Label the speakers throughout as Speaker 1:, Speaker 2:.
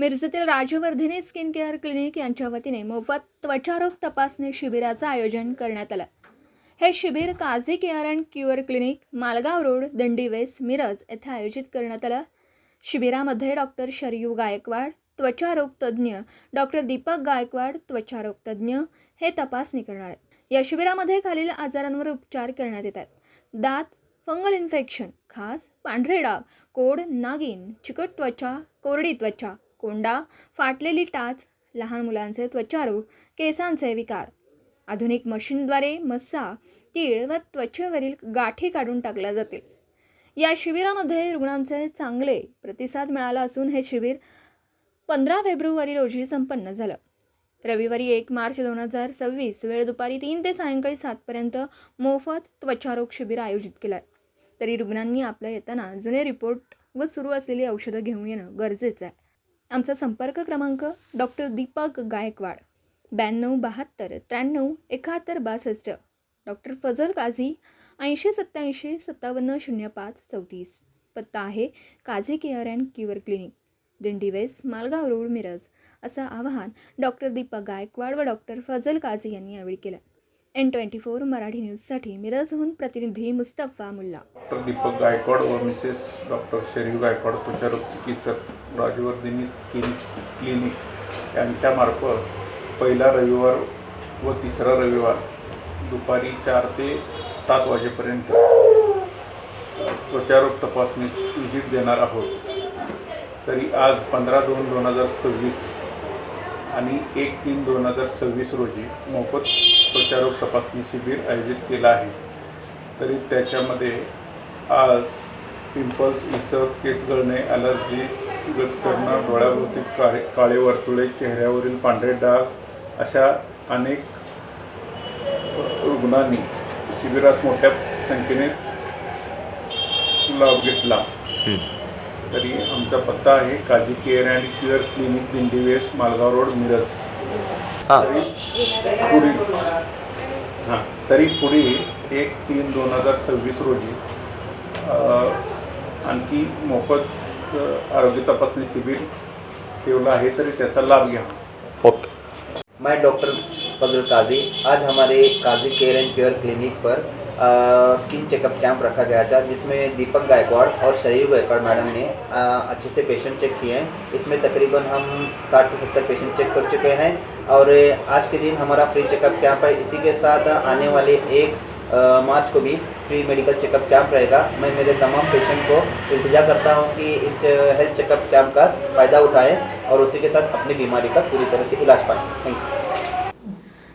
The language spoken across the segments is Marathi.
Speaker 1: मिरजेतील राजवर्धिनी स्किन केअर क्लिनिक यांच्या वतीने मोफत त्वचारोग तपासणी शिबिराचं आयोजन करण्यात आलं। हे शिबिर Kazi care and cure clinic, Malgaon road, Dandi west, Miraj येथे आयोजित करण्यात आलं। शिबिरामध्ये डॉक्टर शरयू गायकवाड, त्वचारोग तज्ज्ञ, डॉक्टर दीपक गायकवाड, त्वचारोग तज्ज्ञ हे तपासणी करणार आहेत। या शिबिरामध्ये खालील आजारांवर उपचार करण्यात येतात: दात, फंगल इन्फेक्शन, खास, पांढरे डाग, कोड, नागिन, चिकट त्वचा, कोरडी त्वचा, कोंडा, फाटलेली टाच, लहान मुलांचे त्वचारोग, केसांचे विकार। आधुनिक मशीनद्वारे मस्सा, तीळ व त्वचेवरील गाठी काढून टाकल्या जातील। या शिबिरामध्ये रुग्णांचे चांगले प्रतिसाद मिळाला असून हे शिबिर 15 फेब्रुवारी रोजी संपन्न झालं। रविवारी 1 मार्च 2026 वेळ दुपारी 3 ते सायंकाळी 7 पर्यंत मोफत त्वचारोग शिबिर आयोजित केलं आहे। तरी रुग्णांनी आपल्या येताना जुने रिपोर्ट व सुरू असलेली औषधं घेऊन येणं गरजेचं आहे। आमचा संपर्क क्रमांक डॉक्टर दीपक गायकवाड 9272 93 71 62, डॉक्टर फजल काझी 80 87 57 05 34। पत्ता आहे Kazi care and cure clinic, दिंडी वेस्ट, मालगाव रोड, मिरज। असं आवाहन डॉक्टर दीपक गायकवाड व डॉक्टर फजल काझी यांनी यावेळी केलं। N24 मराठी न्यूजसाठी मिरजहून प्रतिनिधी मुस्तफा मुल्ला।
Speaker 2: डॉक्टर दीपक गायकवाड व मिसेस डॉक्टर शरयू गायकवाड, त्वचारोग चिकित्सक, राजवर्धिनी स्किन क्लिनिक यांच्यामार्फत पहिला रविवार व तिसरा रविवार दुपारी 4 ते 7 वाजेपर्यंत त्वचारोग तपासणी विजिट देणार आहोत। तरी आज 15/2/2026 आणि 1/3/2026 रोजी मोफत त्वचारोग तपासणी शिबिर आयोजित केलं आहे। तरी त्याच्यामध्ये आज पिंपल्स, इसर, केस गळणे, ॲलर्जी, गच करणं, डोळ्याभोवती काळे वर्तुळे, चेहऱ्यावरील पांढरे डाग अशा अनेक रुग्णांनी शिबिरात मोठ्या संख्येने लाभ घेतला। तरी आमचा पत्ता आहे Kazi care and cure clinic, दिंडी वेस्ट, मालगाव रोड, मिरज। तरी पुढील 1/3/2026 रोजी आणखी मोफत आरोग्य तपासणी शिबिर ठेवलं आहे, तरी त्याचा लाभ घ्या।
Speaker 3: मैं डॉक्टर फजल काजी। आज हमारे काजी केयर एंड क्योर क्लिनिक पर स्किन चेकअप कैंप रखा गया था, जिसमें दीपक गायकवाड़ और शरयू गायकवाड़ मैडम ने अच्छे से पेशेंट चेक किए हैं। इसमें तकरीबन हम 60 से 70 पेशेंट चेक कर चुके हैं और आज के दिन हमारा फ्री चेकअप कैंप है। इसी के साथ आने वाले 1 मार्च को भी फ्री मेडिकल चेकअप कैंप रहेगा। मैं मेरे तमाम पेशेंट को इल्तिजा करता हूं कि इस हेल्थ चेकअप कैंप का फ़ायदा उठाएं और उसी के साथ अपनी बीमारी का पूरी तरह से इलाज पाएं। Thank you.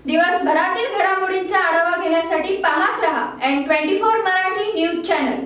Speaker 1: दिवसभरातील घडामोडींचा आढावा घेण्यासाठी पाहत रहा N24 मराठी न्यूज चॅनल।